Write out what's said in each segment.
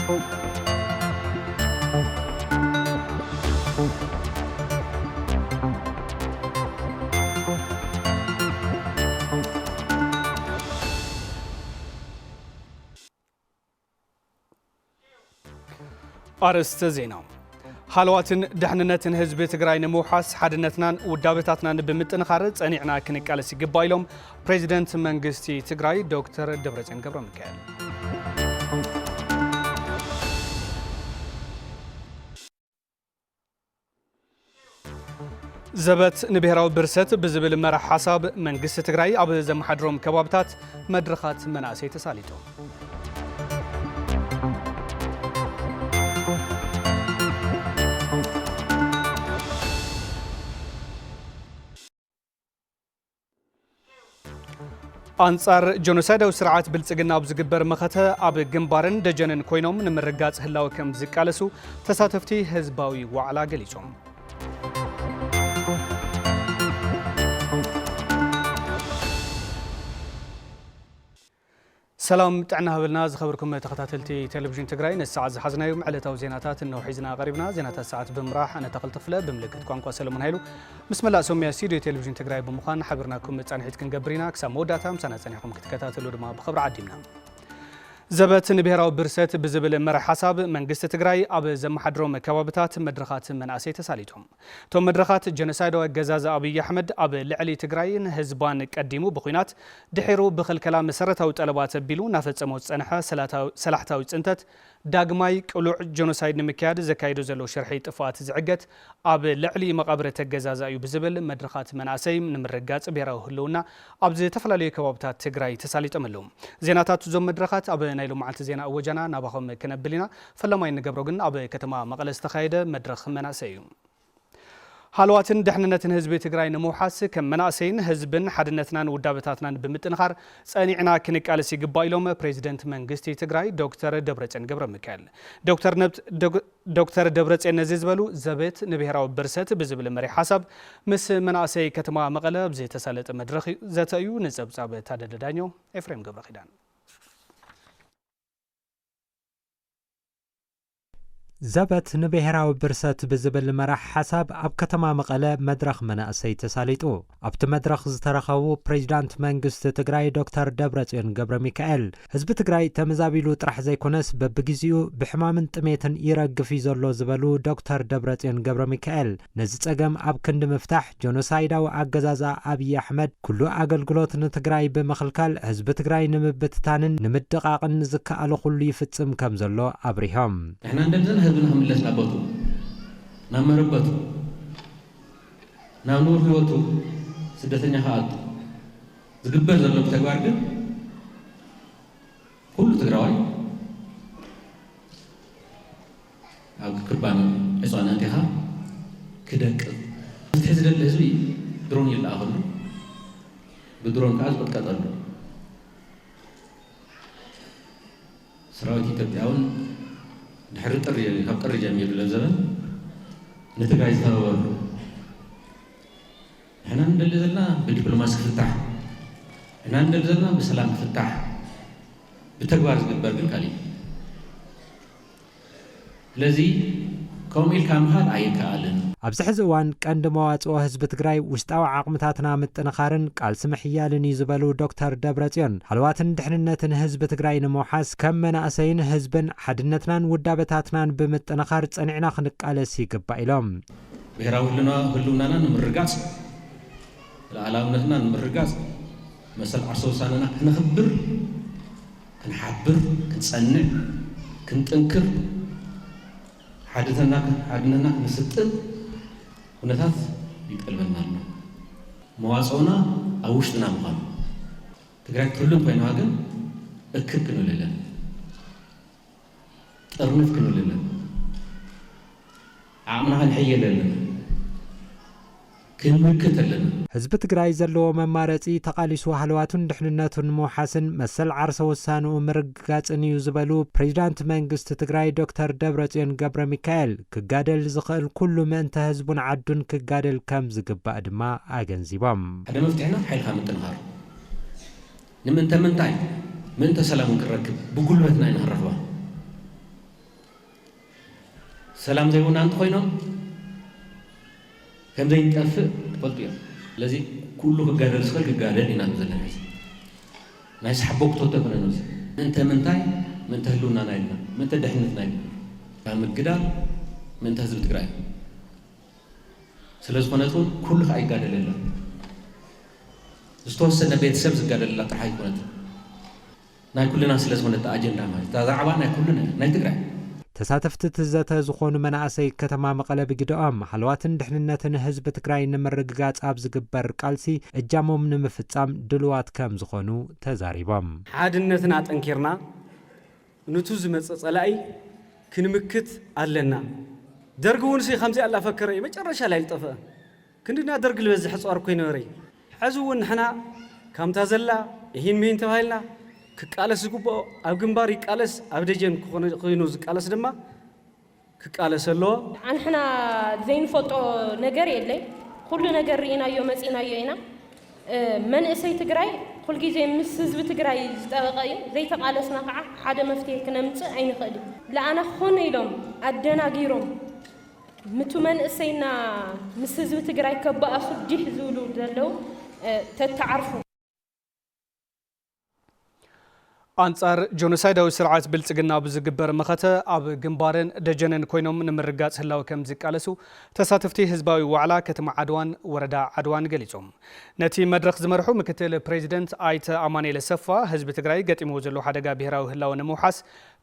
أرست زينة حالواتن دحننتن حزب تግራይ ንምውሓስ ሓድነትናን ውዳበታትናን ብምጥንኻር ጸኒዕና ክንቃለስ ይግባይሎም ፕሬዚደንት መንግስቲ ትግራይ ዶክተር ደብረጽዮን ገብረሚካኤል ዘበት ንብሔራዊ ብርሰት ብዝብል መራሕ ሓሳብ መንግስቲ ትግራይ ኣብ ዘመሓድሮም ከባብታት መድረኻት መናእሰይ ተሳሊጦም أنصار جنوسايدو سرعات بلصقنا بزغبر مخته أب جنبارن دجنن كوينوم نمرقاص هلاو كم زقالسو تساتفتي حزباوي وعلا غليصوم سلام تعنا هبلنا زخبركم تخاتلتي تلفزيون تግራይ نساعة زحزنايو معلتاو زيناتات انه حيزنا قريبنا زينات الساعات بمراح انا تقل طفله بملكت ቋንቋ ሰለሞን ኃይሉ بسم الله سوميا ستوديو تلفزيون تግራይ بمخان حبرناكم ጻንሒት ክንገብሪና ክሳብ መወዳታም ሰናጸኒኹም ክትከታተሉ ድማ ብخبر ዓዲምና ዘበት ንብሔራዊ ብርሰት ብዝብል መራሕ ሓሳብ መንግስቲ ትግራይ ኣብ ዘመሓድሮም ከባብታት መድረኻት መናእሰይ ተሳሊጦም ቶም መድረኻት ጀኖሳይዳዊ ኣገዛዝ ኣብይ ኣሕመድ ኣብ ልዕሊ ትግራይን ህዝባን ቀዲሙ ብኹናት ድሒሩ ብኽልከላ መሰረታዊ ጠለባት ኣቢሉ ናፈጸሞ ጸንሐ ሰላሕታዊ ጽንተት ዳግማይ ቅሉዕ ጀኖሳይድ ንምክያድ ዘካይዶ ዘሎ ሸርሒ ጥፋት ዝዕገት ኣብ ልዕሊ መቃብረ ተገዛዝ እዩ ብዝብል መድረኻት መናእሰይ ንምርጋጽ ብሔራዊ ህልውና ኣብ ዝተፈላለዩ ከባብታት ትግራይ ተሳሊጦም ኣለዉ ዜናታት ዞም መድረኻት ኣብ ናይሎ መዓልቲ ዜና እወጃና ናባኹም ከነብሊና ፈለማይ ንገብሮ ግን ኣብ ከተማ መቐለ ዝተኻየደ መድረኽ መናእሰይ እዩ حالواتن دحننتن حزب تግራይ ንምውሓስ ከም መናእሰይን ህዝብን ሓድነትናን ውዳበታትናን ብምጥንኻር ጸኒዕና ክንቃለስ ይግባይሎም ፕሬዚደንት መንግስቲ ትግራይ ዶክተር ደብረጽዮን ገብረሚካኤል ዶክተር ደብረጽዮን ነዚ ዝበሉ ዘበት ንብሔራዊ ብርሰት ብዝብል መሪ ሓሳብ ምስ መናእሰይ ከተማ መቐለ ብዘይ ተሳለጠ መድረኽ ዘተዩ ንጸብጻብ ታደደዳኞ ኤፍሬም ገብረኺዳን ዘበት ንብሔራዊ ብርሰት ብዝብል መራሕ ሓሳብ ኣብ ከተማ መቐለ መድረኽ መናእሰይ ተሳሊጡ ኣብቲ መድረኽ ዝተረኸቡ ፕሬዚዳንት መንግስቲ ትግራይ ዶክተር ደብረጽዮን ገብረሚካኤል ህዝቢ ትግራይ ተመዛቢሉ ጥራሕ ዘይኮነስ በብግዚኡ ብሕማምን ጥሜትን ይረግፍ ዘሎ ዝበሉ ዶክተር ደብረጽዮን ገብረሚካኤል ነዚ ጸገም ኣብ ክንዲ ምፍታሕ ጀኖሳይዳዊ ኣገዛዝ ኣብይ ኣሕመድ ኩሉ ኣገልግሎት ንትግራይ ብምኽልካል ህዝቢ ትግራይ ንምብትታንን ንምድቃቕን ዝከኣሉ ኩሉ ይፍጽም ከም ዘሎ ኣብሪሆም ህዝብና ምለስና ቦቱ ናመረበቱ ናኑር ህይወቱ ስደተኛ ሀአቱ ዝግበር ዘሎ ተግባር ግን ሁሉ ትግራዋይ ኣብ ክባን ዕሷና እንተኻ ክደቅ ሕዚ ደለ ህዝቢ ድሮን ይላኣኸሉ ብድሮን ከዓ ዝቆጥቀጠሉ ሰራዊት ኢትዮጵያውን ድሕሪ ጥሪ ካብ ጥሪ ጀሚሩ ለዘበን ንትግራይ ዝተረበሉ ሕና እንደሊ ዘለና ብዲፕሎማሲ ክፍታሕ ሕና እንደሊ ዘለና ብሰላም ክፍታሕ ብተግባር ዝግበር ግን ካሊእ ስለዚ ከምኡ ኢልካ ምኻድ ኣይከኣልን ኣብዚ ሕዚ እዋን ቀንዲ መዋጽኦ ህዝቢ ትግራይ ውሽጣዊ ዓቕምታትና ምጥንኻርን ቃልሲ ምሕያልን እዩ ዝበሉ ዶክተር ደብረጽዮን ሓልዋትን ድሕንነትን ህዝቢ ትግራይ ንምውሓስ ከም መናእሰይን ህዝብን ሓድነትናን ውዳበታትናን ብምጥንኻር ጸኒዕና ክንቃለስ ይግባእ ኢሎም ብሔራዊ ህልውናና ንምርጋጽ ሉዓላውነትና ንምርጋጽ መሰል ዓርሶ ውሳነና ክንኽብር ክንሓብር ክንጸንዕ ክንጥንክር ሓድነትና ክንስጥን ሁነታት ይቀልበናል መዋጽኦና ኣብ ውሽጥና ምዃኑ ትግራይ ትህሉን ኮይና ግን እክብ ክንብለለን ጠርንፍ ክንብለለን ዓቕምና ክንሕየለለን ክንምክት ኣለና ህዝቢ ትግራይ ዘለዎ መማረጺ ተቃሊሱ ሃልዋቱን ድሕንነቱን ምውሓስን መሰል ዓርሰ ውሳንኡ ምርግጋጽን እዩ ዝበሉ ፕሬዚዳንት መንግስቲ ትግራይ ዶክተር ደብረጽዮን ገብረሚካኤል ክጋደል ዝኽእል ኩሉ ምእንተ ህዝቡን ዓዱን ክጋደል ከም ዝግባእ ድማ ኣገንዚቦም ሓደ መፍትሕና ሓይልካ ምጥንኻር ንምንታይ ምእንተ ሰላም ክንረክብ ብጉልበትና ኢና ንረኽባ سلام زي هون أنت خوينا كم زي تأفق قلت يا لذي كله كجادر سخل كجادر إن نزلنا هذا ناس حبوك توتكنا نزل أنت من تاي من تهلونا نايلنا من تدحنت نايلنا فهم الجدار من تهزل تقرأ سلسلة قناتون كل خاي جادر لله استوصل نبيت سبز جادر لله تحاي قناتون ناي كلنا سلسلة قنات أجندة ما تذاعبنا ناي كلنا ناي تقرأ ተሳተፍቲ ትዘተ ዝኾኑ መናእሰይ ከተማ መቐለ ብግድኦም ሓልዋትን ድሕንነትን ህዝቢ ትግራይ ንምርግጋጽ ኣብ ዝግበር ቃልሲ እጃሞም ንምፍጻም ድልዋት ከም ዝኾኑ ተዛሪቦም ሓድነትና ጠንኪርና ንቱ ዝመጽእ ጸላኢ ክንምክት ኣለና ደርግ እውን ሲ ከምዚ ኣላ ፈከረ መጨረሻ ላይ ልጠፈ ክንድና ደርግ ልበዝሕ ጾር ኮይኑ ነሪ ሕዚ እውን ንሕና ከምታ ዘላ ይህን ምን ተባሂልና كقالس يقبو أو جنباري قالس أبديجن خينوز قالس دما كقالس اللو عن حنا زين فوتو نجار يلي كل نجار رينا يوم مسينا يينا من إسي تجراي كل جزء مسز بتجراي زتغاي زي تقالسنا قع حدا مفتيح كنمت عين خدي لا أنا خون يلوم أدنا جيروم متو من إسينا مسز بتجراي كبا أصل جهزولو دلو تتعرفوا أنصار جنوسايداوي سرعات بلصقنا بزغبر مخته اب جنبارن دجنن كوينوم نمرغاص هلاو كم زقالسو تساتفتي حزباوي وعلا كتم عدوان وردا عدوان غليصوم نتي مدرخ زمرحو مكتل بريزيدنت ايت امانيل سفا حزب تግራይ ገጢሞ ዘሎ ሓደጋ ብሔራዊ ህላው ንምውሓስ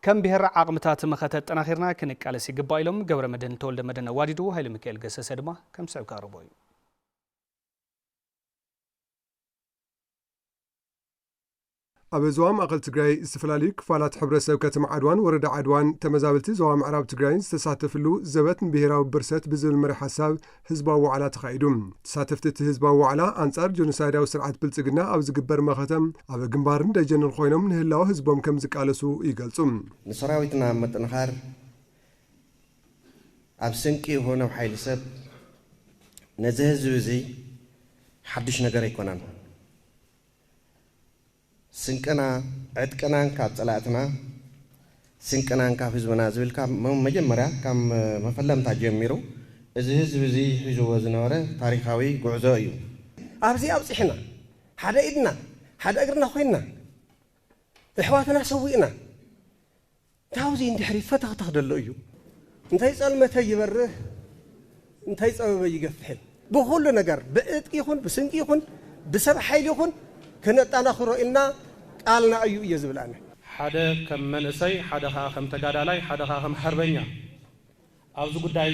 ከም ብሔር ዓቅምታት መኸተ ጠናኺርና ክንቃለስ ይግባይሎም ገብረ መድህን ተወልደ መድህን ዋዲዱ ኃይለ ሚካኤል ገሰሰ ድማ ከም ሰው ካርቦይ أبزوام أقل تجري استفلالي كفالات حبرسة وكتم عدوان ورد عدوان تمزابلتي زوام عرب تجري تساتفلو زبط بهراو برسات بزل مرحساب حزبا وعلا تخايدوم تساتفت حزبا وعلا أنصار جنوسايدا وسرعات بلتقنا أو زقبر مختم أو جنبارن دجن الخوينم نهلاو حزبهم كم زقالسو يقلصوم نصراويتنا متنخار أبسنكي هنا وحيل سب نزهزوزي حدش نجار يكونان سنكنا عدكنا كاب صلاتنا سنكنا كاب حزبنا زبل كاب مجمرة كم مفلم تجميرو إذا حزبي حزب وزنورة تاريخاوي قعزايو أبزي إحنا حدا إدنا حدا أجرنا خوينا إحواتنا سوينا تاوزي إنت حريف فتح تخدلويو أنت يسأل متى يبره أنت يسأل بيجفحل بقول نجار بقيت يخون بسنك يخون بسبب حيل يخون كنت أنا خرو إلنا قالنا أيو يزبلنا حدا كم منسي حدا خم تجادلي حدا خم حربينيا أوزو قداي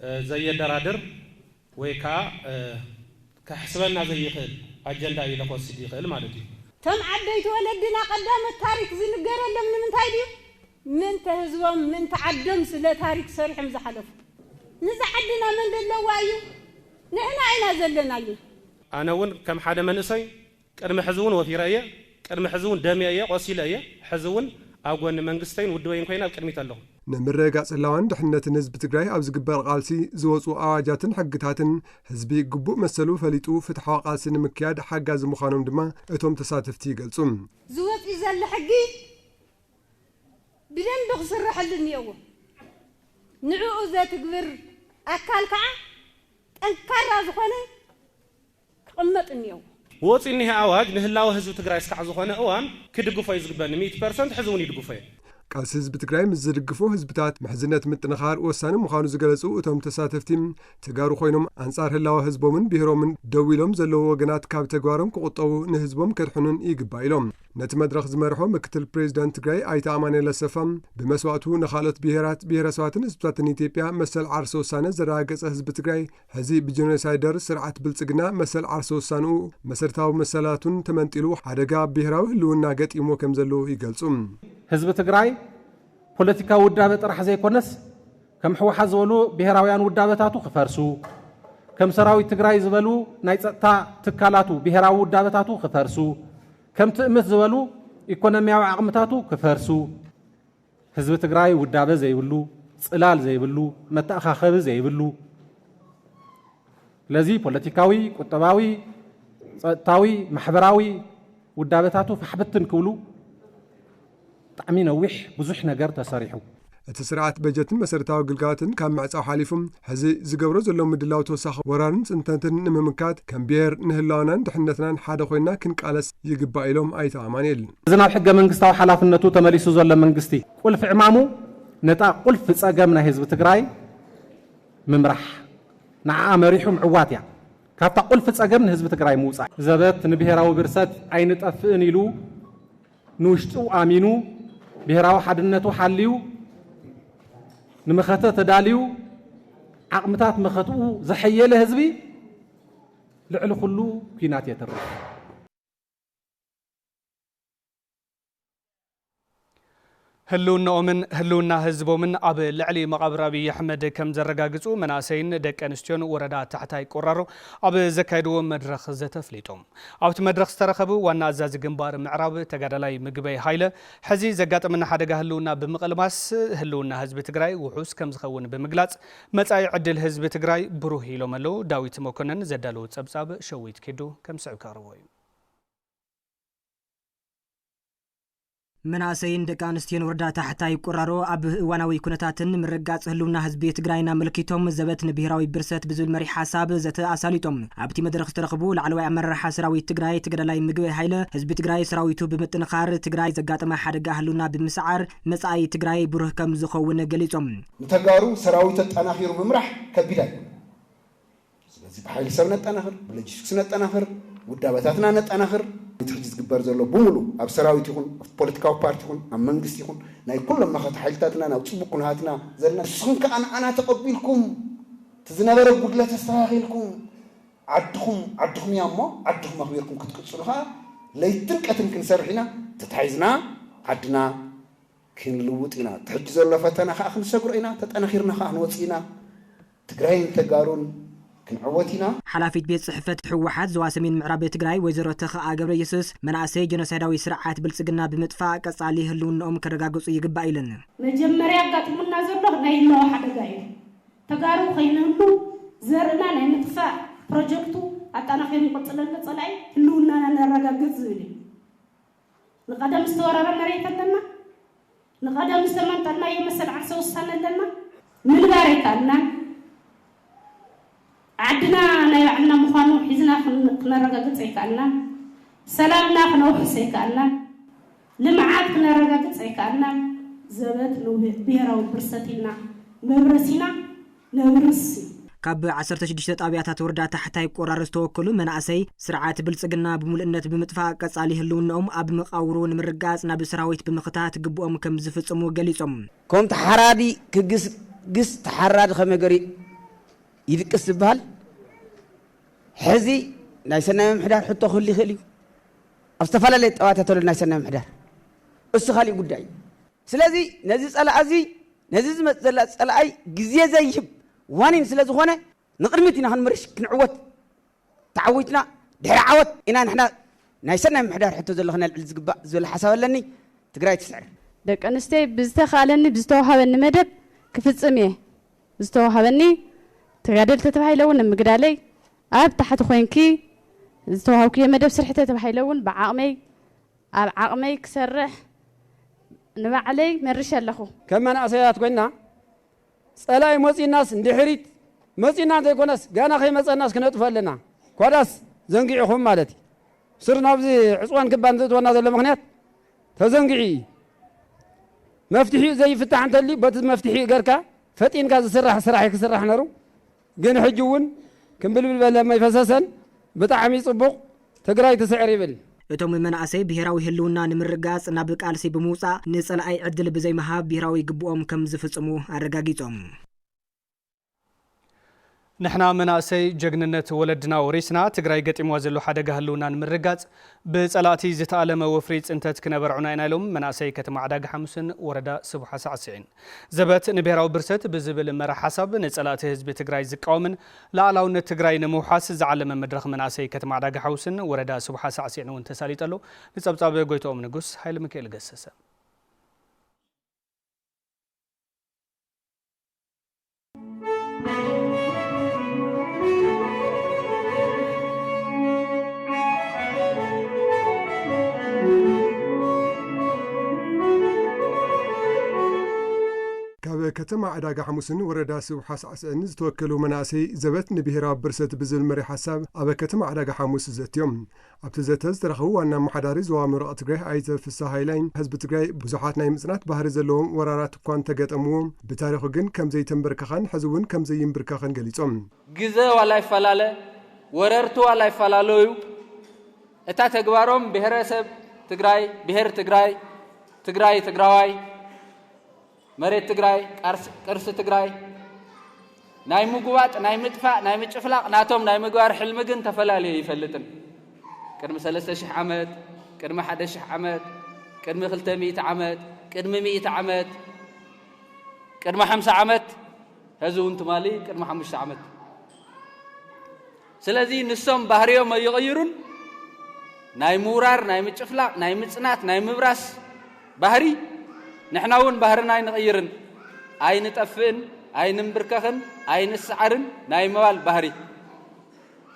زي الدرادر ويكا كحسبنا زي خيل أجندة إلى قصدي خيل مالتي تم عديت ولدنا قدام التاريخ زين الجرل من تايديو من تهزوم من تعدم سلا تاريخ صريح مزحلف نزعدنا من دلوايو نحن عينا زلنا يو أنا ون كم حدا منسي كرم حزون وثيرية كرم حزون دامية قصيلة حزون أقول منقستين ودوين كوينا كرميت الله نمرقا سلاوان دحنة الناس بتقراي أو زقبار قالسي زوصو آواجاتن حقتاتن حزبي قبوء مسلو فليتو فتحوا قالسي نمكياد حقا زمخانم دما اتهم تساتفتي قلصم زوط إذا لحقي بدن بخسر حلن يوم نعو ذات قبر أكال كعا أنكار رازخوني قمت اليوم وصل إنها أواج نهلاو هزو تقرأ إسكع زخانة أوان كدقوا فايز قبل 100% حزوني دقوا فاي قالس حزب تقراي مزدقفو حزبتات محزنات متنخار وسانم مخانو زقلصو اتهم تساتفتيم تجارو خوينم أنصار هلاو حزبومن بهرومن دويلوم زلو وجنات كاب تجارم كقطو نهزبوم كرحنون يقبايلوم نت مدرخ زمرحو مكتل بريزيدنت تقراي ايت امانيل سفم بمسواتو نخالت بهرسواتن حزباتن إثيوبيا مسل عرسو سانه زراقص حزب تقراي هزي بجنوسايدر سرعت بلصقنا مسل عرسو سانو مسرتاو مسلاتون تمنطيلو حدقا بهراو هلونا قطيمو كم زلو يقلصوم حزب تقراي بوليتيكا ودابت راح زي كونس كم حوحه زولو بهراويان ودابتاتو خفرسو كم سراوي تقراي زبلو ناي صتا تكالاتو بهراو ودابتاتو خفرسو كم تأمت زبلو إيكونومياوي عقمتاتو كفرسو حزب تقراي ودابه زي يبلو صلال زي يبلو متأخاخب زي يبلو لذي بوليتيكاوي قطباوي صتاوي محبراوي ودابتاتو فحبتن كولو طعمي نويح بزح نجار تساريحو እቲ ስርዓት በጀትን መሰረታዊ ግልጋሎትን ካብ ምዕጻው ሓሊፉም ሕዚ ዝገብሮ ዘሎ ምድላው ተወሳኺ ወራርን ጽንተትን ንምምካት ከም ብሔር ንህላውናን ድሕነትናን ሓደ ኮይና ክንቃለስ ይግባእ ኢሎም ኣይተ ኣማኑኤል ዝናብ ሕገ መንግስታዊ ሓላፍነቱ ተመሊሱ ዘሎ መንግስቲ ቁልፍ ዕማሙ ነጣ ቁልፍ ጸገም ናይ ህዝቢ ትግራይ ምምራሕ ንዓ መሪሑ ምዕዋት እያ ካብታ ቁልፍ ጸገም ንህዝቢ ትግራይ ምውጻእ ዘበት ንብሔራዊ ብርሰት ኣይንጠፍእን ኢሉ ንውሽጡ ኣሚኑ ብሔራዊ ሓድነቱ ሓልዩ ንመኸተ ተዳልዩ ዓቕምታት መኸትኡ ዘሐየለ ህዝቢ ልዕሊ ኩሉ ኩናት የተርፍ ህልውናኦምን ህልውና ህዝቦምን ኣብ ልዕሊ መቃብር ኣብይ ኣሕመድ ከም ዘረጋግጹ መናእሰይን ደቂ ኣንስትዮን ወረዳ ታሕታይ ቆራሮ ኣብ ዘካየድዎ መድረኽ ዘተፍሊጦም ኣብቲ መድረኽ ዝተረኸቡ ዋና ኣዛዚ ግንባር ምዕራብ ተጋዳላይ ምግበይ ሃይለ ሕዚ ዘጋጠመና ሓደጋ ህልውና ብምቕልማስ ህልውና ህዝቢ ትግራይ ውሑስ ከም ዝኸውን ብምግላጽ መጻኢ ዕድል ህዝቢ ትግራይ ብሩህ ኢሎም ኣለዉ ዳዊት መኮነን ዘዳለዉ ጸብጻብ ሸዊት ኪዱ ከም ስዕብ ከቕርቦ እዩ مناسين دكانستين وردا تحتاي قرارو أب وانوي كنتاتن مرقاص هلونا حزب تግራይና ملكيتهم زبت نبهراوي برسات بزول مري حساب زت أساليتهم أبتي مدرخ ترخبو العلوي أمرح سراوي تግራይ تقدلاي مغوي هايله حزب تግራይ سراويتو بمتنخار تግራይ زغاطما حدغا هلونا بمسعر مصاي تግራይ بروح كم زخون ገሊጾም متغارو سراويت تطناخير ممرح كبيداي ስለዚህ በኃይል ሰብ ነጠናخر በሎጂስቲክስ ነጠናخر ውዳበታትና ነጠናخر ትርጅት ግበር ዘሎ በሙሉ ኣብ ሰራዊት ይኹን ኣብ ፖለቲካዊ ፓርቲ ይኹን ኣብ መንግስት ይኹን ናይ ኩሎም ማኸት ሓይልታትና ናብ ጽቡቅ ኩነታትና ዘለና ስንከ ኣና ተቀቢልኩም ትዝነበረ ጉድለት ተስተኻኺልኩም ዓድኹም ያሞ ዓድኹም ኣኽቢርኩም ክትቅጽሉኻ ለይትን ቀትን ክንሰርሕ ኢና ተታሒዝና ዓድና ክንልውጥ ኢና ትሕጂ ዘሎ ፈተና ከዓ ክንሰግሮ ኢና ተጠናኺርና ከዓ ክንወጽእ ኢና ትግራይን ተጋሩን كنعوتنا حلافيت بيت صحفة حوحات زواسمين معراب تግራይ وزيرو تخا قبر يسوس مناسي جنوسايداوي سرعات بلصقنا بمطفا قصالي هلونهم كرغاغصو يغبا إلن مجمريا قاتمنا زلو نايلو حدغاي تغارو خينلو زرنا ناي مطفا بروجكتو اتانا خير قصلن صلاي هلونا نرغاغص زلي نقدم استورر مريتنا نقدم استمنتنا يمسل عرسو سنلنا من باركنا عدنا نيعنا مخانو حزنا كنرغاغص يكالنا سلامنا كنوحس يكالنا لمعات كنرغاغص يكالنا زبت نو بيراو برستينا مبرسينا نبرسي ካብ 16 ጣብያታት ወረዳ ታሕታይ ቆራርስ ተወከሉ መናእሰይ ስርዓት ብልጽግና ብምልእነት ብምጥፋእ ቀጻሊ ህልውናኦም ኣብ መቃውሩ ንምርጋጽ ናብ ሰራዊት ብምኽታት ግብኦም ከም ዝፍጽሙ ገሊጾም ከም ተሓራዲ ክግስ ተሓራዲ ከመገሪ يدقس بال حزي نايسنا محدار حتى خلي خلي استفال لي طوات تول نايسنا محدار اس خالي غداي سلازي نزي صلازي نزي صلاي غزي زيب وانين سلاز هونه نقرمتنا هنمرش كنعوت تعويتنا دحر عوت انا نحنا نايسنا محدار حتى زلخنا الزقبا زول حساب لني تግራይ تسعر دك انستي بزتخالني بزتوهابني مدب كفصمي بزتوهابني تغادل تتبحيلون مقدالي أب تحت خوينكي زتوهاوكي مدب سرحته تبحيلون بعقمي أب عقمي كسرح نبع علي مرش اللخو كما أنا أسيات قلنا سألاي موسي الناس اندحريت موسي الناس يكونس قانا خي مسأل الناس كنت فلنا كوداس زنقعهم مالتي صرنا بزي عصوان كبان زيتوانا ذو المغنيات تزنقعي مفتحي زي فتح انت اللي بات مفتحي قركا فتين قاز سرح يكسرح نارو جن حجون كمبلبل لما يفسسن بطعمي صبق تግራይ تسعر يبل እቶም መናእሰይ ብሄራዊ ህልውና ንምርጋጽ ናብ ቃልሲ ብምውጻእ ንጸላኣይ ዕድል ብዘይ መሃብ ብሄራዊ ግብኦም ከም ዝፍጽሙ ኣረጋጊጾም نحنا مناسي جغننت ولدنا وريسنا تግራይ ገጢምዋ ዘሎ ሓደጋ ህልውና ንምርጋጽ ብጸላእቲ ዝተኣለመ ወፍሪ ጽንተት ክነበርዑና ኢና ኢሎም መናእሰይ ከተማ ዓዳግ ሓሙስን ወረዳ ስቡሕ ሳዕስዒን ዘበት ንብሔራዊ ብርሰት ብዝብል መራሕ ሓሳብ ንጸላእቲ ህዝቢ ትግራይ ዝቃወምን ላዕላውነት ትግራይ ንምውሓስ ዝዓለመ መድረኽ መናእሰይ ከተማ ዓዳግ ሓሙስን ወረዳ ስቡሕ ሳዕስዒን እውን ተሳሊጠሎ ንጸብጻብ ጎይቶኦም ንጉስ ሃይለ ሚካኤል ገሰሰ ከተማ ዕዳጋ ሐሙስን ወረዳ ስውሓስ ዓስአን ዝተወከሉ መናእሰይ ዘበት ንብሔራዊ ብርሰት ብዝብል መሪ ሓሳብ ኣብ ከተማ ዕዳጋ ሐሙስ ዘትዮም ኣብቲ ዘተ ዝተረኸቡ ዋና መሓዳሪ ዞባ ምብራቕ ትግራይ ኣይተ ፍስሓ ሃይላይ ህዝቢ ትግራይ ብዙሓት ናይ ምጽናት ባህሪ ዘለዎም ወራራት እኳ ተገጠምዎ ብታሪኹ ግን ከም ዘይተንበርከኻን ሕዚ እውን ከም ዘይንብርከኽን ገሊጾም ግዜ ዋላ ይፈላለ ወረርቱ ዋላ ይፈላለዩ እታ ተግባሮም ብሔረሰብ ትግራይ ብሔር ትግራይ ትግራይ ትግራዋይ መሬት ትግራይ ቅርሲ ትግራይ ናይ ምጉባጥ ናይ ምጥፋእ ናይ ምጭፍላቅ ናቶም ናይ ምግባር ሕልሚ ግን ተፈላለዩ ይፈልጥን ቅድሚ 3000 ዓመት ቅድሚ 1000 ዓመት ቅድሚ 200 ዓመት ቅድሚ 100 ዓመት ቅድሚ 50 ዓመት ህዝውን ትማሊ ቅድሚ 5 ዓመት ስለዚ ንሶም ባህሪዮም ይغيሩን ናይ ሙራር ናይ ምጭፍላቅ ናይ ምጽናት ናይ ምብራስ ባህሪ ንሕናውን ባህርና ይንغيርን ኣይንጠፍእን ኣይንምብርከኽን ኣይንስዓርን ናይ መባል ባህሪ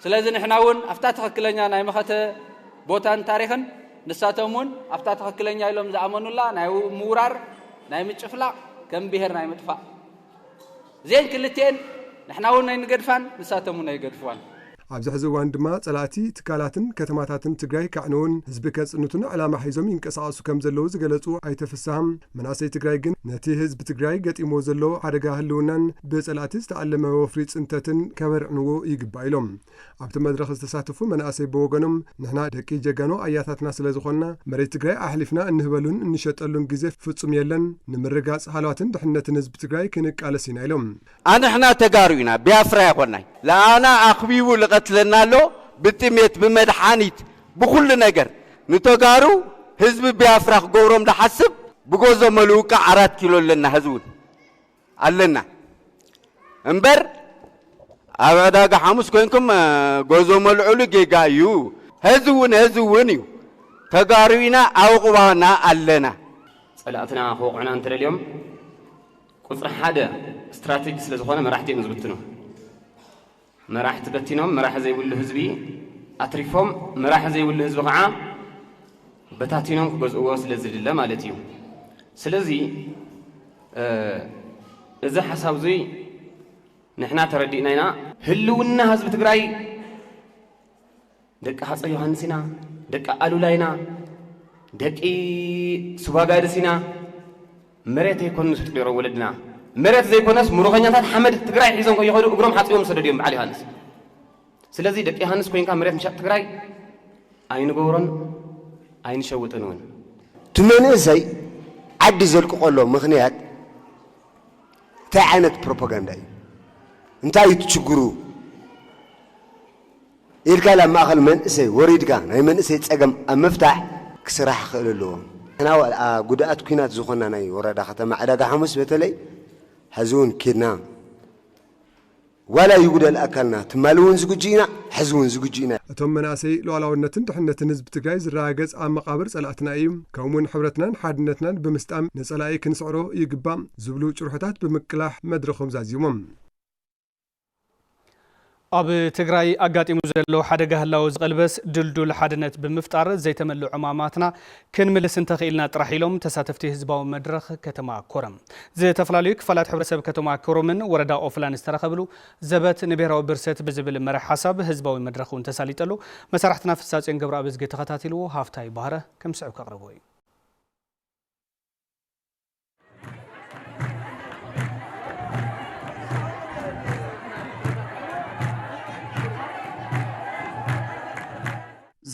ስለዚ ንሕናውን ኣፍታ ተኸክለኛ ናይ መኸተ ቦታን ታሪኽን ንሳቶምን ኣፍታ ተኸክለኛ ኢሎም ዝኣመኑላ ናይ ሙራር ናይ ምጭፍላቅ ከም ብሔር ናይ ምጥፋእ ዜን ክልቴን ንሕናውን ናይ ንገድፋን ንሳቶምን ኣይገድፍዋን ኣብዚ ሕዚ እዋን ድማ ጸላእቲ ትካላትን ከተማታትን ትግራይ ካዕነውን ህዝቢ ከጽንቱን ዕላማ ሒዞም ይንቀሳቐሱ ከም ዘለዉ ዝገለጹ ኣይተፍሳህም መናእሰይ ትግራይ ግን ነቲ ህዝቢ ትግራይ ገጢሞ ዘሎ ሓደጋ ህልውናን ብጸላእቲ ዝተኣለመ ወፍሪ ጽንተትን ከበርዕንዎ ይግባእ ኢሎም ኣብቲ መድረኽ ዝተሳተፉ መናእሰይ ብወገኖም ንሕና ደቂ ጀጋኖ ኣያታትና ስለ ዝኾንና መሬት ትግራይ ኣሕሊፍና እንህበሉን እንሸጠሉን ግዜ ፍጹም የለን ንምርጋጽ ሃልዋትን ድሕነትን ህዝቢ ትግራይ ክንቃለስ ኢና ኢሎም ኣንሕና ተጋሩ ኢና ቢያፍራ ይኾናይ ለኣና ኣኽቢቡ ልቐትለናሎ ብጥሜት ብመድሓኒት ብኩሉ ነገር ንተጋሩ ህዝቢ ቢያፍራ ክገብሮም ዳሓስብ ብጎዞ መልውቃ 4 ኪሎ ለና ህዝቡን ኣለና እምበር ኣብ ዕዳጋ ሐሙስ ኮይንኩም ጎዞ መልዑሉ ጌጋ እዩ ህዝቡን እዩ ተጋሩና ኣውቕባና ኣለና ጸላእትና ክወቕዑና እንተደልዮም ቁጽሪ ሓደ ስትራቴጂ ስለ ዝኾነ መራሕቲ ዝብትኑ መራሕቲ በቲኖም መራሕ ዘይብሉ ህዝቢ ኣትሪፎም መራሕ ዘይብሉ ህዝቢ ከዓ በታቲኖም ክገዝእዎ ስለዝድለ ማለት እዩ ስለዚ እዚ ሓሳብ እዚ ንሕና ተረዲእና ኢና ህልውና ህዝቢ ትግራይ ደቂ ሃፀይ ዮሃንስ ኢና ደቂ ኣሉላ ኢና ደቂ ሱባጋድስ ኢና መሬት ኣይኮኑ ስጥቢሮ ወለድና መሬት ዘይኮነስ ሙሩኸኛታት ሓመድ ትግራይ ሒዞም ከይኸዱ እግሮም ሓፂቦም ሰደድዮም በዓል ዮሃንስ ስለዚ ደቂ ዮሃንስ ኮይንካ መሬት ምሻጥ ትግራይ ኣይንገብሮን ኣይንሸውጥን እውን ትመንእሰይ ዓዲ ዘልቅቆሎ ምኽንያት እንታይ ዓይነት ፕሮፓጋንዳ እዩ እንታይ እዩ ትችግሩ ኢልካ ላብ ማእኸል መንእሰይ ወሪድካ ናይ መንእሰይ ፀገም ኣብ ምፍታሕ ክስራሕ ክኽእል ኣለዎ ሕና ጉድኣት ኩናት ዝኾና ናይ ወረዳ ከተማ ዕዳጋ ሐሙስ በተለይ ሕዚ እውን ኬድና ዋላ ይጉደል ኣካልና ትማሊ እውን ዝግጁ ኢና ሕዚ እውን ዝግጁ ኢና እቶም መናእሰይ ሉዓላውነትን ድሕነትን ህዝቢ ትግራይ ዝረጋገጽ ኣብ መቓብር ጸላእትና እዩ ከምኡውን ሕብረትናን ሓድነትናን ብምስጣም ንጸላኢ ክንስዕሮ ይግባእ ዝብሉ ጭርሖታት ብምቅላሕ መድረኾም ዛዚሞም ኣብ ትግራይ ኣጋጢሙ ዘሎ ሓደጋ ህላው ዝቐልበስ ድልዱል ሓድነት ብምፍጣር ዘይተመልዑ ዕማማትና ክንምልስ እንተኽኢልና ጥራሕ ኢሎም ተሳተፍቲ ህዝባዊ መድረኽ ከተማ ኮረም ዝተፈላለዩ ክፋላት ሕብረተሰብ ከተማ ኮረምን ወረዳ ኦፍላን ዝተረኸብሉ ዘበት ንብሔራዊ ብርሰት ብዝብል መርሕ ሓሳብ ህዝባዊ መድረኽ እውን ተሳሊጠሉ መሳርሕትና ፍሳጽን ገብረ ኣብዝጌ ተኸታቲልዎ ሃፍታይ ባህረ ከም ስዑብ ከቕርቦ እዩ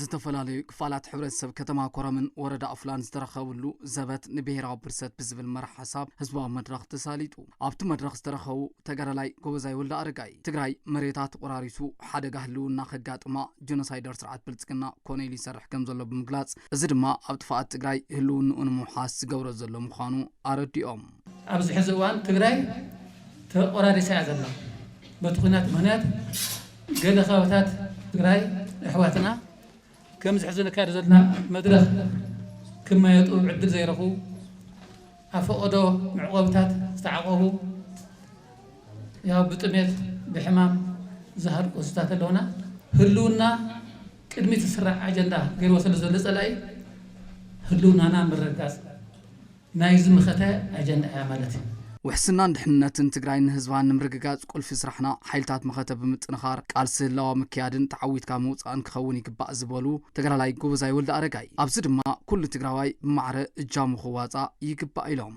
ዝተፈላለዩ ክፋላት ሕብረተሰብ ከተማ ኮረምን ወረዳ ኦፍላን ዝተረኸብሉ ዘበት ንብሔራዊ ብርሰት ብዝብል መርሕ ሓሳብ ህዝባዊ መድረኽ ተሳሊጡ ኣብቲ መድረኽ ዝተረኸቡ ተጋዳላይ ጎበዛይ ወልደ ኣረጋይ ትግራይ መሬታት ቆራሪሱ ሓደጋ ህልውና ከጋጥማ ጀኖሳይደር ስርዓት ብልጽግና ኮነይል ይሰርሕ ከም ዘሎ ብምግላጽ እዚ ድማ ኣብ ጥፋኣት ትግራይ ህልውንኡ ንምውሓስ ዝገብሮ ዘሎ ምዃኑ ኣረዲኦም ኣብዚ ሕዚ እዋን ትግራይ ተቆራሪሳ እያ ዘላ በቲ ኩናት ምክንያት ገለ ከባቢታት ትግራይ ኣሕዋትና كم زحزنا كار زلنا مدرخ كما يطوب عدل زي رخو أفقدو معقوبتات استعقوه يا بتميت بحمام زهر وستات اللونا هلونا كدمي تسرع أجندة غير وصل زلزال ألاي هلونا أنا مرقاز نايز مخته أجندة عملتي وحسنا دحنتن تግራይ ንህዝባን ንምርግጋጽ ቁልፊ ስራሕና ሓይልታት መኸተብ ብምጥንኻር ቃልሲ ህላዋ ምክያድን ተዓዊትካ መውፃእን ክኸውን ይግባእ ዝበሉ ተጋዳላይ ጎበዛይ ወልደ አረጋይ ኣብዚ ድማ ኩሉ ትግራዋይ ብማዕረ እጃሙ ክዋፃእ ይግባእ ኢሎም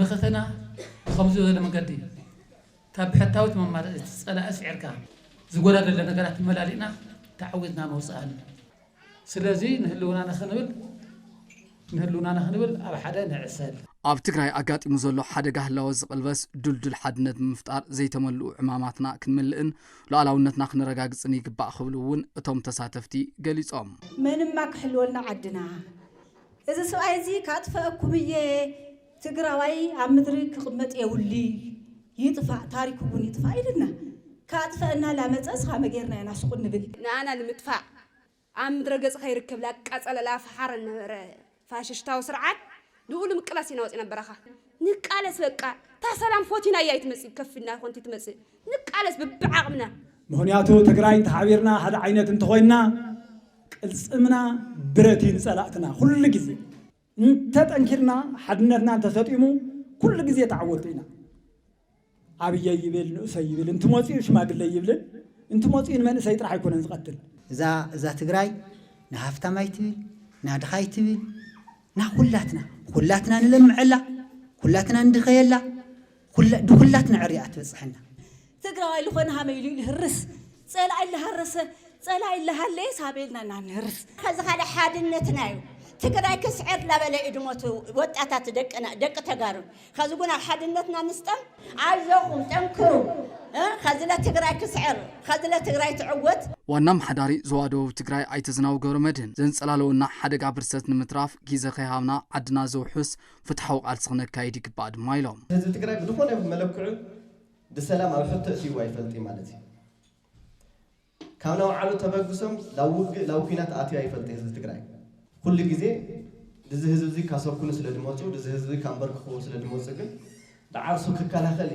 መኸተና ከምዚ ዝበለ መንገዲ ካብ ሕታዊት መማር ፀላእ ስዒርካ ዝጎዳደለ ነገራት መላሊና ተዓዊትና መውፃእን ስለዚ ንህልውና ንኽንብል ኣብ ሓደ ንዕሰል ኣብ ትግራይ ኣጋጢሙ ዘሎ ሓደጋ ህላወ ዝቕልበስ ዱልዱል ሓድነት ብምፍጣር ዘይተመልኡ ዕማማትና ክንምልእን ሉዓላውነትና ክንረጋግፅን ይግባእ ክብሉ እውን እቶም ተሳተፍቲ ገሊፆም ምንማ ክሕልወልና ዓድና እዚ ሰብኣይ እዚ ካጥፈአኩም እየ ትግራዋይ ኣብ ምድሪ ክቕመጥ የውሊ ይጥፋእ ታሪኩ እውን ይጥፋእ ኢልና ካጥፈአና ላመፀስ ካመ ጌርና ኢና ስቁ ንብል ንኣና ንምጥፋእ ኣብ ምድረ ገጽ ከይርከብ ላቃፀለ ላፈሓረ ነበረ ፋሽሽታዊ ስርዓት ንኡሉ ምቅላስ ይናወጽ ነበረኻ ንቃለስ በቃ ታሰላም ፎቲና ያይ ትመጽእ ከፍና ኮንቲ ትመጽእ ንቃለስ ብብዓቅምና ምክንያቱ ትግራይ ተሓቢርና ሓደ ዓይነት እንተኮይና ቅልጽምና ብረቲን ጸላእትና ኩሉ ግዜ እንተጠንኪርና ሓድነትና እንተሰጢሙ ኩሉ ግዜ ተዓወቱ ኢና ኣብየ ይብል ንእሰይ ይብል እንትመጽኡ ሽማግለ ይብልን እንትመጽኡ መንእሰይ ጥራሕ ኣይኮነን ዝቀትል እዛ ትግራይ ንሃፍታማይ ትብል ናድኻይ ትብል ኩላትና ንለምዐላ ኩላትና እንድኸየላ ኩላትና ዕርያ ትበጽሐና ትግራዋይ ልኾነ ሃመይሉ ይህርስ ጸላኢ ለሃረሰ ጸላኢ ለሃለየ ሳቤልና ናንህርስ ከዚ ካለ ሓድነትና እዩ ትግራይ ክስዕር ላበለ እድሞቱ ወጣታት ደቂ ተጋሩ ከዚ ጉና ሓድነትና ንስጠም ዓዘኹም ጠንክሩ ከዚ ለትግራይ ክስዕር ከዚ ለትግራይ ትዕወት ዋና መሓዳሪ ዞባ ደቡብ ትግራይ ኣይተዝናው ገብረመድህን ዘንጸላለውና ሓደጋ ብርሰት ንምትራፍ ጊዜ ከይሃብና ዓድና ዘውሑስ ፍትሓዊ ቃልሲ ክነካይድ ይግባእ ድማ ኢሎም ህዝቢ ትግራይ ብዝኾነ መለክዑ ብሰላም ኣብ ሕቶ እትይዋ ይፈልጢ ማለት እዩ ካብ ናውዓሉ ተበግሶም ላው ኩናት ኣትዩ ኣይፈልጢ ህዝቢ ትግራይ ኩሉ ግዜ ድዚ ህዝቢ ካሰኩኑ ስለ ድመፁ ድዚ ህዝቢ ካንበርክኹ ስለ ድመፁ ግን ዳዓርሱ ክከላኸል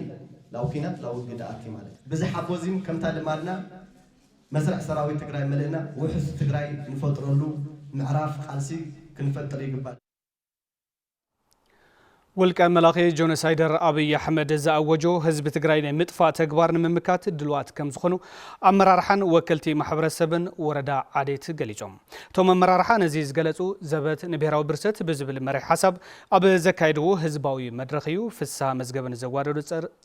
ላው ኩናት ላው ግዳኣት ማለት ብዚ ሓፎዚም ከምታ ልማድና መስርዕ ሰራዊት ትግራይ መልእና ውሕስ ትግራይ ንፈጥረሉ ምዕራፍ ቃልሲ ክንፈጥር ይግባል ውልቀ መላኺ ጆኖሳይደር አብይ አሕመድ ዘአወጆ ህዝብ ትግራይ ናይ ምጥፋእ ተግባር ንምምካት ድልዋት ከም ዝኾኑ ኣመራርሓን ወከልቲ ማሕበረሰብን ወረዳ ዓዴት ገሊጾም እቶም ኣመራርሓ ነዚ ዝገለጹ ዘበት ንብሔራዊ ብርሰት ብዝብል መሪሕ ሓሳብ ኣብ ዘካይድዎ ህዝባዊ መድረኽ እዩ ፍስሓ መዝገበን ዘዋደዱ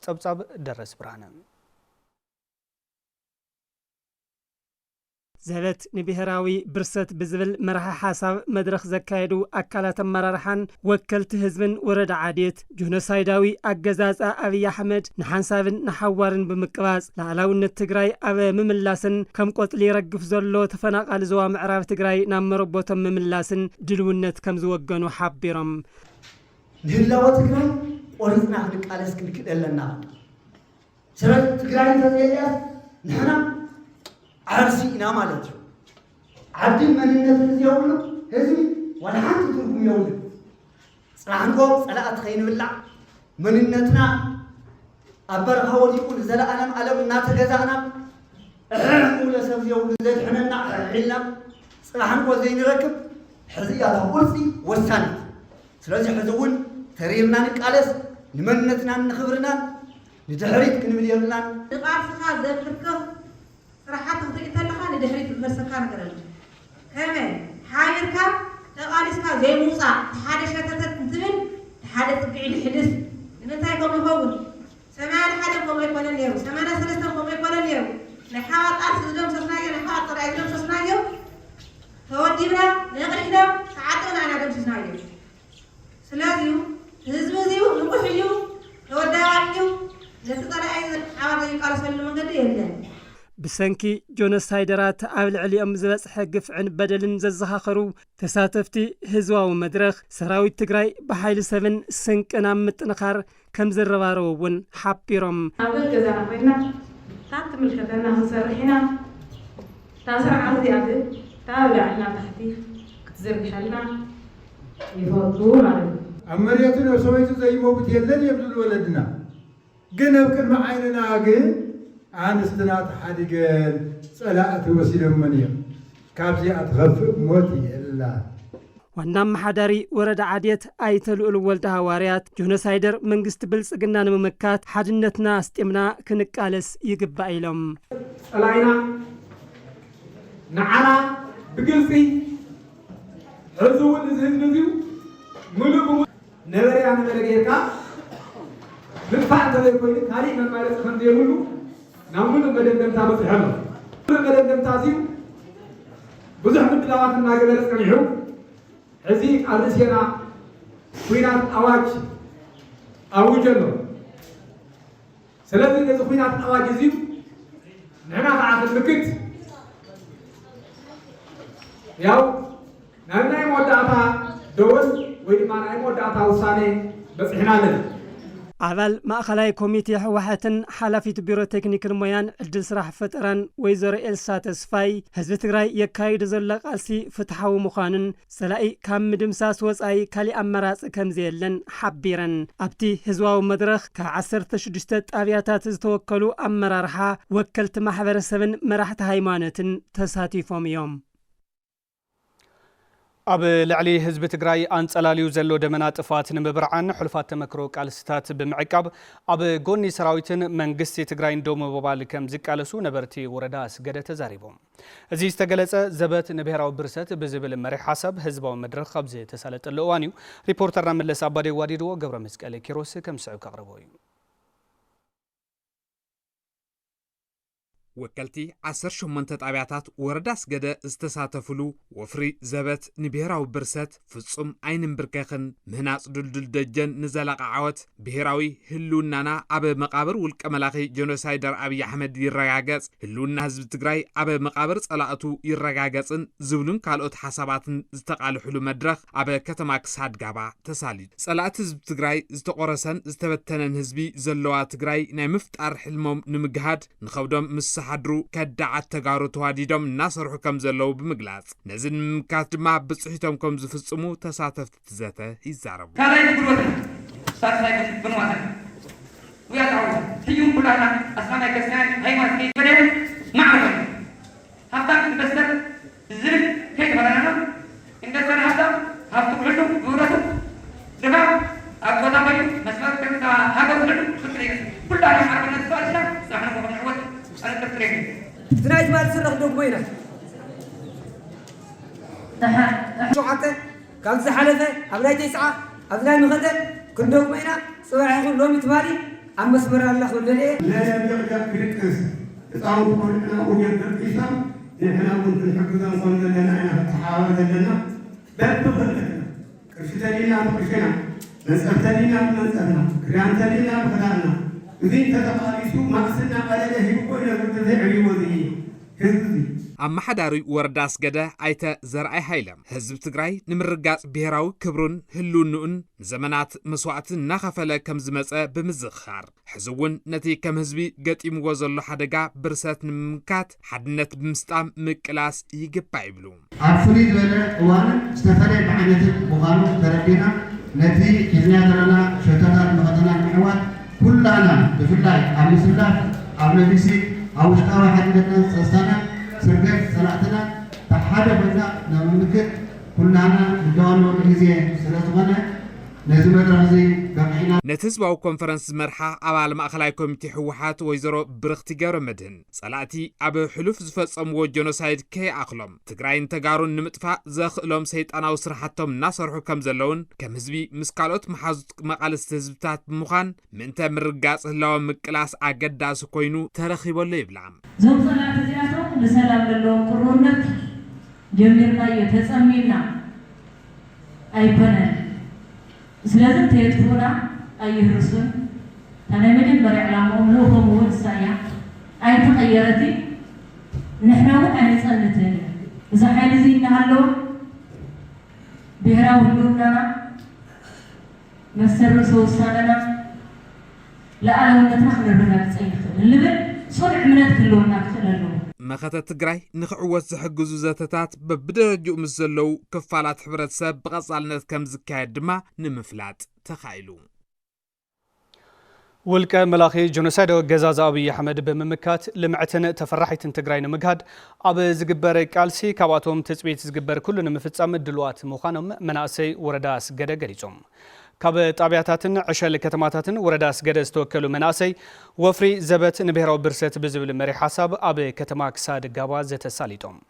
ጸብጻብ ደረስ ብርሃነ ዘበት ንብሔራዊ ብርሰት ብዝብል መርሃ ሓሳብ መድረኽ ዘካየዱ ኣካላት ኣመራርሓን ወከልቲ ህዝብን ወረዳ ዓዴት ጆኖሳይዳዊ ኣገዛዝ አብይ አሕመድ ንሓንሳብን ንሓዋርን ብምቅባጽ ላዕላውነት ትግራይ ኣብ ምምላስን ከም ቆጽሊ ይረግፍ ዘሎ ተፈናቃሊ ዞባ ምዕራብ ትግራይ ናብ መረቦቶም ምምላስን ድልውነት ከም ዝወገኑ ሓቢሮም ንህላወ ትግራይ ቆሪጽና ክንቃለስ ክንክእል ኣለና ሰበት ትግራይ ተዘይያስ ንሕና ዓርሲ ኢና ማለት እዩ ዓዲ መንነት ዝየውሉ ህዝቢ ወላ ሓንቲ ትርጉም የውሉ ጽናዕንጎ ጸላእት ከይንብላዕ መንነትና ኣብ በረኻ ወዲቁ ንዘለኣለም ዓለም እናተገዛእና ሙለ ሰብ የውሉ ዘድሕነና ሒልና ጽናዕንጎ ዘይንረክብ ሕዚ እያ ቁልፂ ወሳኒት ስለዚ ሕዚ እውን ተሪርና ንቃለስ ንመንነትና ንኽብርናን ንድሕሪት ክንብል የብልናን ንቃልስኻ ዘትርከብ ስራحات تقطعلها ندحريت المرسكا نقرل كمان حايركا تقاليسكا زي موصا حاجه شتتت تبل حاجه تبيع الحدث انتي كم يكون سمان حاجه كم يكون اليوم سمان ثلاثه كم يكون اليوم نحاول ارسل دوم سسنايو نحاول طلع دوم سسنايو تودينا نغرينا تعاطونا انا دوم سسنايو سلازيو هزبزيو نقحيو توداعيو لتطلع حاول يقالس المنقد يلن بسنكي جونوسايدرات ኣብ ልዕሊኦም ዝበጽሐ ግፍዕን በደልን ዘዘኻኸሩ ተሳተፍቲ ህዝባዊ መድረኽ ሰራዊት ትግራይ ብሓይሊ ሰብን ስንቅን ኣብ ምጥንኻር ከም ዝረባረቡ እውን ሓቢሮም ኣብ ገዛና ኮይና ታት ምልከተና ክንሰርሕ ኢና ታስርዓት እዚኣ ታብላዕና ታሕቲ ክትዘርግሐልና ይፈቱ ማለት እዩ ኣብ መሬቱ ነው ሰበይቱ ዘይሞት የለን የብሉ ወለድና ግን ኣብ ቅድሚ ዓይንና ግን አንስትናት ሓዲገን ጸላእት ወሲዶም እዮም ካብዚ ኣትኸፍእ ሞት የላ ዋና መሓዳሪ ወረዳ ዓድየት ኣይተልኡል ወልደ ሃዋርያት ጆኖሳይደር መንግስት ብልጽግና ንምምካት ሓድነትና አስጢምና ክንቃለስ ይግባእ ኢሎም ጸላይና ንዓና ብግልጺ ሕዝውን ህዝብዚው ሙሉእ ነበርያ ጌርካ ልፋዕ እንተዘይ ኮይኑ ካሊእ መማለፂ ከምዘየብሉ ናብ ሙሉእ መደምደምታ በፂሑ ኣሎ ሙሉእ መደምደምታ እዚዩ ብዙሕ ምድላዋት እናገበረ ጸኒሑ ሕዚ ኣብ ርእስና ኩናት ኣዋጅ ኣውጆ ኣሎ ስለዚ ነዚ ኩናት ኣዋጅ እዚዩ ንሕና ከዓ ክንምክት ያው ናይ መወዳእታ ደወል ወይ ድማ ናይ መወዳእታ ውሳኔ በፂሕና ኣለና አባል ማእከላይ ኮሚቴ ህወሓትን ሓላፊት ቢሮ ቴክኒክን ሞያን ዕድል ስራሕ ፈጠራን ወይዘሮ ኤልሳ ተስፋይ ህዝቢ ትግራይ የካይድ ዘሎ ቃልሲ ፍትሓዊ ምዃኑን ሰላኢ ካብ ምድምሳስ ወፃኢ ካሊእ ኣማራፂ ከምዘየለን ሓቢረን ኣብቲ ህዝባዊ መድረኽ ካብ 16 ጣብያታት ዝተወከሉ ኣመራርሓ ወከልቲ ማሕበረሰብን መራሕቲ ሃይማኖትን ተሳቲፎም እዮም ኣብ ልዕሊ ህዝቢ ትግራይ አንጸላልዩ ዘሎ ደመና ጥፋት ንምብርዓን ሕልፋት ተመክሮ ቃልስታት ብምዕቃብ ኣብ ጎኒ ሰራዊትን መንግስቲ ትግራይ ደው ምባል ከም ዝቃለሱ ነበርቲ ወረዳ አስገደ ተዛሪቦም እዚ ዝተገለጸ ዘበት ንብሔራዊ ብርሰት ብዝብል መሪሕ ሓሳብ ህዝባዊ መድረኽ ኣብ ዝተሳለጠሉ እዋን እዩ ሪፖርተርና መለስ አባዴ ዋዲድዎ ገብረ መስቀል ኪሮስ ከም ስዕብ ካቅርቦ እዩ ወከልቲ 18 ጣብያታት ወረዳ አስገደ ዝተሳተፍሉ ወፍሪ ዘበት ንብሔራዊ ብርሰት ፍጹም ዓይንን ብርከኽን ምህናጽ ድልድል ደጀን ንዘላqa ዓወት ብሔራዊ ህልውናና ኣብ መቃብር ውልቀ መላኺ ጆኖሳይደር አብይ አሕመድ ይረጋገጽ ህልውና ህዝቢ ትግራይ ኣብ መቃብር ጸላእቱ ይረጋገጽን ዝብሉን ካልኦት ሓሳባትን ዝተቃልሕሉ መድረኽ ኣብ ከተማ ክሳድ ጋባ ተሳሊዱ ጸላእቲ ህዝቢ ትግራይ ዝተቆረሰን ዝተበተነን ህዝቢ ዘለዋ ትግራይ ናይ ምፍጣር ሕልሞም ንምግሃድ ንኸብዶም ምስ ሓድሩ ከዳዓት ተጋሩ ተዋዲዶም እናሰርሑ ከም ዘለው ብምግላጽ ነዚ ንምምካት ድማ ብጽሒቶም ከም ዝፍጽሙ ተሳተፍቲ ዘተ ይዛረቡ ካላይ ጉልበት ሳትናይ ብንዋታ ወያታው ህዩም ኩላና አስማማይ ከስናይ ሃይማኖት ከይበደል ማዕረፍ ሀብታም ኢንቨስተር ዝብል ከይተበላና ኢንቨስተር ሀብታም ሀብቱ ሁሉ ጉረቱ ድማ አጎታ ባዩ መስመር ከታ ሀገር ሁሉ ፍቅር ኩላና ማዕረፍነት ባልሳ ሳህነ ወጥ تنايت مال سرخ دوغوينا شو حتى كان سحلفه ابناي تسعه ابناي مخدل كن دوغوينا صباح يكون لوم تمالي ام مسمر الله ولا ايه لا يبدا كريكس تعاون كلنا ويقدر كيسام نحن كنت نحكي نقول لنا تحاول لنا بتبغى كرشتنينا بكرشنا نسبتنينا بنسبنا كريانتنينا بخدعنا إذن تتقاليسو مقصدنا قلده يقول لك عيوذي هذي أما حداري وردة أسجد أيتا زرعي حيلم حزب تجري نمرقات بهراو كبرون هلونون زمانات مسوعة نخفلة كم زمسة بمزخار حزون نتي كم حزبي قد يموزل حدقة برسات نمكات حدنت بمستعم مكلاس يجب عيبلوم عفوني دولا وانا استفاد بعنات مغانو تردينا نتي كذنيا ترنا شتات مغتنا محوات كلنا بفلاي عم سلاف عم نبيسي أو شكاوى حدنا سستنا سرقت صلاتنا تحدى بنا نملكت كلنا ندور الهزية سلطمنا لازم نرازي جمعنا نتسبوا كونفرنس مرحة أبعال مأخلاي كوميتي حوحات ويزرو برختجار مدهن صلاتي أبو حلوف زفت أمو جنوسايد كي أقلم تقرأين تجارون نمتفع زخلهم سيد أنا وصرحتهم نصر حكم زلون كمزبي مسكالوت محازت مقال استهزبتات بمخان من تمر الجاس اللو مكلاس عقد داس كوينو ترخيب اللي يبلعم زوم صلاة زيادة لسلام للون قرونك جميلنا يتسمينا أي بنات سلازم تيتفونا أي رسول أنا من برعلامهم لوهم ونسايا أي تغيرتي نحن وأنا سألتني إذا حال زين هالو بهراو لوننا مسر سوساننا لا أنا نتنخل الرنات سيخل اللي صنع منات كلونا كلهم مخاطة تجري نخعوز حجزو زاتات ببدرجو مزلو كفالات حبرت سب بقصالنا كم زكاية دما نمفلات تخيلو ولك ملاخي جنوسايد وجزاز أبي أحمد بممكات لمعتن تفرحت تجرين مجهد أب زجبر كالسي كواتهم تثبيت زجبر كلنا مفتسم الدلوات مخانم مناسي ورداس جدا جريتهم كاب طبيعتاتن عشان لكتماتاتن ورداس جدا استوكلوا مناسي وفري زبت نبهروا برسات بزبل مري حساب أب كتماك ساد جواز تساليتهم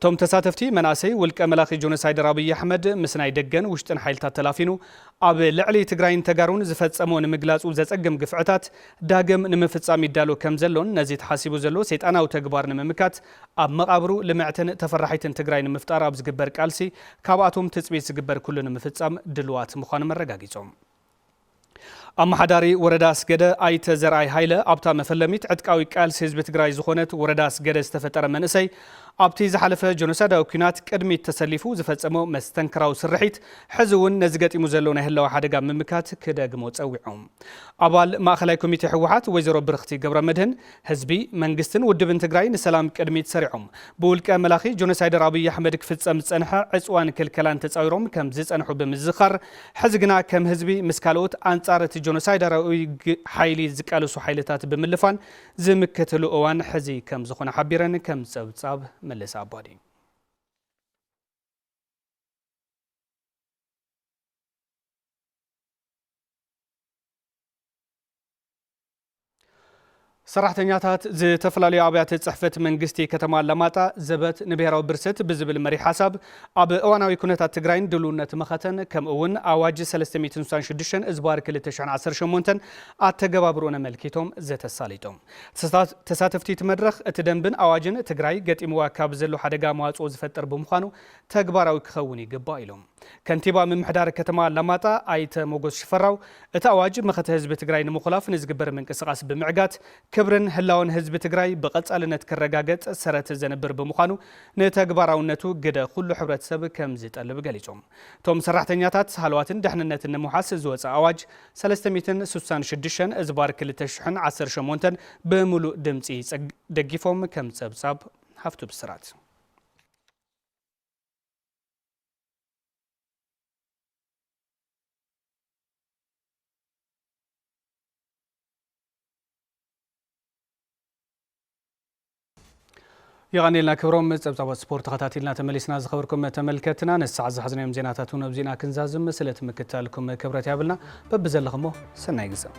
توم تساتفتي مناسي ولك ملاخي جنوسايد أبي أحمد مسناي دجن وشتن حيلتا تلافينو أب لعلي تجرين تجارون زفت أمون مجلاس وزت أجم قفعتات داجم نمفت سامي دالو كم زلون نزيد حاسبو زلو سيت أنا وتجبار نممكات أب مقابرو لمعتن تفرحت تجرين مفتار أب زجبر كالسي كاباتهم تسبيت زجبر كلنا مفت سام دلوات مخانم الرجاجيتهم أما حداري ورداس جدا أي تزرعي هايلة أبتا مفلميت عتقاوي كالسي زبت جراي زخونت ورداس جدا استفتر منسي أبتي زحلفة جنوسايد وكينات كدمي تسليفو زفتسمو مستنكراو سرحيت حزون نزقت مزلون هلا وحدقا ممكات كدا قموت أوعهم أبال ماخلاي كوميتي حوحات وزيرو برختي قبر مدهن حزبي منقستن ودبن تقراي نسلام كدمي تسرعهم بولك ملاخي جنوسايد أبي أحمد كفتسم تسنحا عسوان كل كلان تسايرهم كم زيس أنحو بمزخر حزقنا كم حزبي مسكالوت أنصارت جنوسايد رأوي حيلي زكالوسو حيلتات بملفان زمكتلو أوان حزي كم زخون حبيرن كم سبتصاب ملس عبادي سرحتنياتات زي تفلالي عبيات صحفة منجستي كتمال لماتا زبت نبيراو برست بزبل مري حساب أب أواناوي كونتات تجرين دلونة مختن كم أون أواج 366 إزبار كل تشعن 10 شمونتن أتجابرونا ملكيتهم زت الساليتهم تساتفتي تمرخ تدنبن أواجن تجري جت مواكب زلو حدقا موات وزفتر بمخانو تجبراو كخوني قبائلهم كنتيبا من محدار كتمال لماتا أيت موجود شفراو أتواج مخت حزب تجرين مخلاف نزجبر من كسقاس بمعجات كبرن هلاون حزب تجري بقص على نتكرجاجت سرت الزنبر بمخانو نتجبراو نتو جدا كل حبرة سب كم زيت اللي بقاليتهم توم سرحتنياتات هلواتن دحنا نت النمحاس زوج أواج 366 إزبار كل تشحن 10 شمونتن بملو دمتي دقيفهم كم سبساب هفتو بسرات يغني لنا كبروم صبصب سبورت تخاتيلنا تمليسنا زخبركم تملكتنا نسع زحزنا يوم زيناتاتنا بزينا كنزازم مسلت مكتالكم كبرت يابلنا ببزلخمو سناي غزا